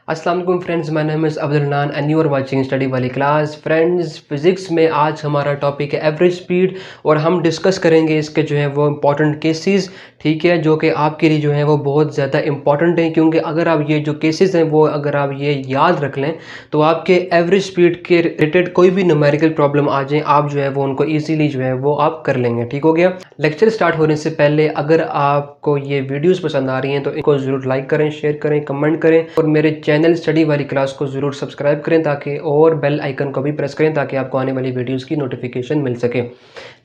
अस्सलाम वालेकुम friends, my name is Abdul and you are watching study वाली क्लास। फ्रेंड्स, फिज़िक्स में आज हमारा टॉपिक है एवरेज स्पीड और हम डिस्कस करेंगे इसके जो है वो इम्पॉर्टेंट केसेस, ठीक है, जो कि आपके लिए जो है वो बहुत ज़्यादा इंपॉर्टेंट है, क्योंकि अगर आप ये जो केसेस हैं वो अगर आप ये याद रख लें तो आपके एवरेज स्पीड के रिलेटेड कोई भी न्यूमेरिकल प्रॉब्लम आ जाए आप जो है वो उनको ईजिली जो है वो आप कर लेंगे। ठीक हो गया। लेक्चर स्टार्ट होने से पहले अगर आपको ये वीडियोज़ पसंद आ रही हैं तो इनको ज़रूर लाइक करें, शेयर करें, कमेंट करें और मेरे चैनल स्टडी वाली क्लास को ज़रूर सब्सक्राइब करें ताकि और बेल आइकन को भी प्रेस करें ताकि आपको आने वाली वीडियोज़ की नोटिफिकेशन मिल सके।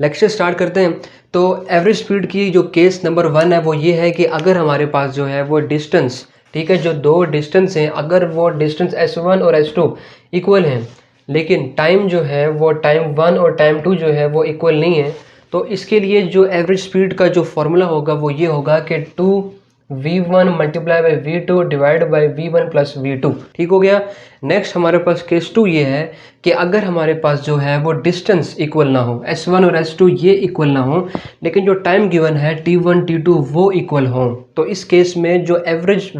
लेक्चर स्टार्ट करते हैं। तो एवरेज स्पीड की जो केस नंबर 1 है वो ये है कि अगर हमारे पास जो है वो डिस्टेंस, ठीक है, जो दो डिस्टेंस हैं, अगर वो डिस्टेंस S1 और S2 इक्वल हैं लेकिन टाइम जो है वो टाइम 1 और टाइम 2 जो है वो इक्वल नहीं है, तो इसके लिए जो एवरेज स्पीड का जो फॉर्मूला होगा वो ये होगा कि 2v1 multiply by v2 divide by v1 plus v2। ठीक हो गया। नेक्स्ट हमारे पास केस 2 ये है कि अगर हमारे पास जो है वो डिस्टेंस इक्वल ना हो, S1 और S2 ये इक्वल ना हो, लेकिन जो टाइम गिवन है T1 T2 वो इक्वल हो, तो इस केस में जो एवरेज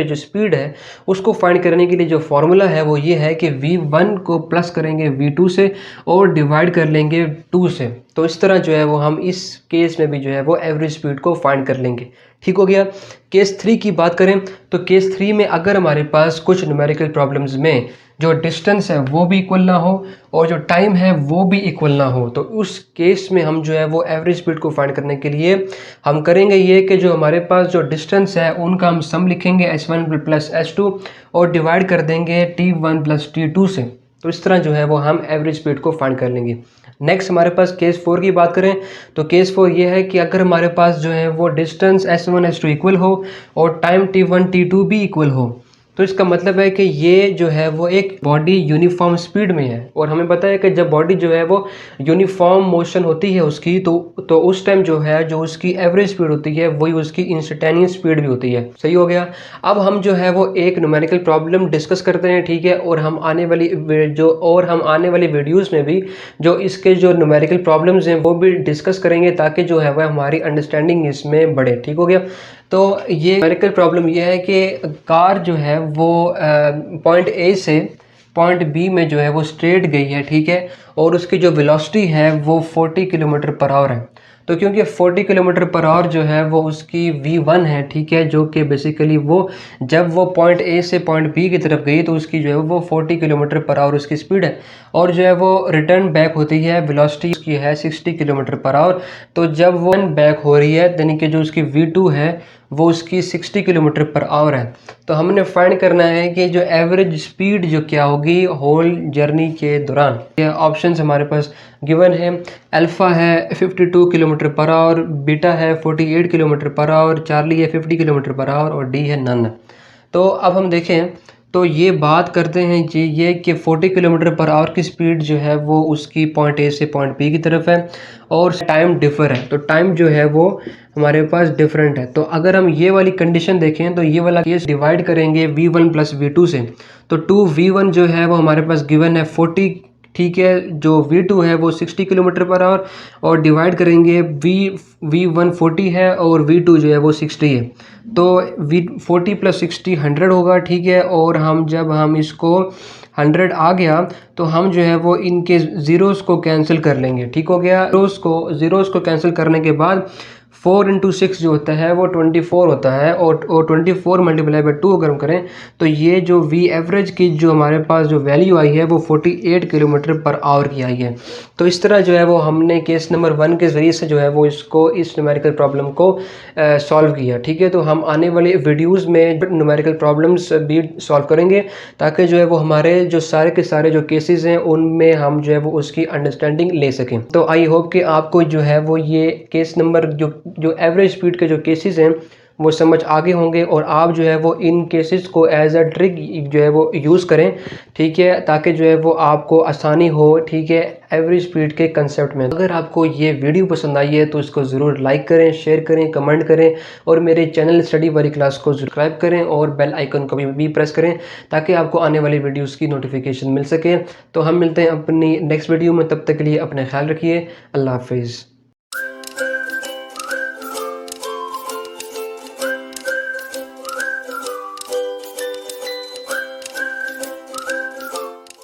जो स्पीड है उसको फाइंड करने के लिए जो फॉर्मूला है वो ये है कि v1 को प्लस करेंगे v2 से और डिवाइड कर लेंगे 2 से। तो इस तरह जो है वो हम इस केस में भी जो है वो एवरेज स्पीड को फाइंड कर लेंगे। ठीक हो गया। केस 3 की बात करें तो केस 3 में अगर हमारे पास कुछ न्यूमेरिकल प्रॉब्लम्स में जो डिस्टेंस है वो भी इक्वल ना हो और जो टाइम है वो भी इक्वल ना हो, तो उस केस में हम जो है वो एवरेज स्पीड को फाइंड करने के लिए हम करेंगे ये कि जो हमारे पास जो डिस्टेंस है उनका हम सम लिखेंगे S1 प्लस S2 और डिवाइड कर देंगे T1 प्लस T2 से। तो इस तरह जो है वो हम एवरेज स्पीड को फाइंड कर लेंगे। नेक्स्ट हमारे पास केस 4 की बात करें तो केस 4 ये है कि अगर हमारे पास जो है वो डिस्टेंस S1 S2 इक्वल हो और टाइम T1 T2 भी इक्वल हो, तो इसका मतलब है कि ये जो है वो एक बॉडी यूनिफॉर्म स्पीड में है और हमें पता है कि जब बॉडी जो है वो यूनिफॉर्म मोशन होती है उसकी तो उस टाइम जो है जो उसकी एवरेज स्पीड होती है वही उसकी इंस्टेंटेनियस स्पीड भी होती है। सही हो गया। अब हम जो है वो एक न्यूमेरिकल प्रॉब्लम डिस्कस करते हैं, ठीक है, और हम आने वाली वीडियोज़ में भी जो इसके जो न्यूमेरिकल प्रॉब्लम्स हैं वो भी डिस्कस करेंगे ताकि जो है वह हमारी अंडरस्टैंडिंग इसमें बढ़े। ठीक हो गया। तो ये न्यूमेरिकल प्रॉब्लम ये है कि कार जो है वो पॉइंट ए से पॉइंट बी में जो है वो स्ट्रेट गई है, ठीक है, और उसकी जो वेलोसिटी है वो 40 किलोमीटर पर आवर है। तो क्योंकि 40 किलोमीटर पर आवर जो है वो उसकी v1 है, ठीक है, जो कि बेसिकली वो जब वो पॉइंट ए से पॉइंट बी की तरफ गई तो उसकी जो है वो 40 किलोमीटर पर आवर उसकी स्पीड है और जो है वो रिटर्न बैक होती है वेलोसिटी उसकी है 60 किलोमीटर पर आवर। तो जब वो बैक हो रही है यानी कि जो उसकी v2 है वो उसकी 60 किलोमीटर पर आवर है। तो हमने फाइंड करना है कि जो एवरेज स्पीड जो क्या होगी होल जर्नी के दौरान। ये ऑप्शंस हमारे पास गिवन है। अल्फ़ा है 52 किलोमीटर पर आवर, बीटा है 48 किलोमीटर पर आवर, चार्ली है 50 किलोमीटर पर आवर और डी है नन। तो अब हम देखें तो ये बात करते हैं जी ये कि 40 किलोमीटर पर आवर की स्पीड जो है वो उसकी पॉइंट ए से पॉइंट बी की तरफ है और टाइम डिफर है, तो टाइम जो है वो हमारे पास डिफरेंट है। तो अगर हम ये वाली कंडीशन देखें तो ये वाला केस डिवाइड करेंगे v1 प्लस v2 से, तो 2v1 जो है वो हमारे पास गिवन है 40, ठीक है, जो v2 है वो 60 किलोमीटर पर आवर और डिवाइड करेंगे v1 40 है और v2 जो है वो 60 है, तो v40 प्लस 60 100 होगा, ठीक है, और जब हम इसको 100 आ गया तो हम जो है वो इनके ज़ीरोज़ को कैंसिल कर लेंगे। ठीक हो गया। ज़ीरोज़ को कैंसिल करने के बाद 4 इंटू 6 जो होता है वो 24 होता है और 24 मल्टीप्लाई बाई 2 अगर हम करें तो ये जो वी एवरेज की जो हमारे पास जो वैल्यू आई है वो 48 किलोमीटर पर आवर की आई है। तो इस तरह जो है वो हमने केस नंबर 1 के ज़रिए से जो है वो इस न्यूमेरिकल प्रॉब्लम को सॉल्व किया। ठीक है। तो हम आने वाली वीडियोज़ में न्यूमेरिकल प्रॉब्लम्स भी सॉल्व करेंगे ताकि जो है वो हमारे जो सारे के सारे जो केसेस हैं उनमें हम जो है वो उसकी अंडरस्टैंडिंग ले सकें। तो आई होप कि आपको जो है वो ये केस नंबर जो एवरेज स्पीड के जो केसेस हैं वो समझ आगे होंगे और आप जो है वो इन केसेस को एज अ ट्रिक जो है वो यूज़ करें, ठीक है, ताकि जो है वो आपको आसानी हो, ठीक है, एवरेज स्पीड के कंसेप्ट में। अगर आपको ये वीडियो पसंद आई है तो इसको ज़रूर लाइक करें, शेयर करें, कमेंट करें और मेरे चैनल स्टडी वाली क्लास को सब्सक्राइब करें और बेल आइकन को भी प्रेस करें ताकि आपको आने वाली वीडियोज़ की नोटिफिकेशन मिल सके। तो हम मिलते हैं अपनी नेक्स्ट वीडियो में, तब तक के लिए अपना ख्याल रखिए। अल्लाह हाफिज़।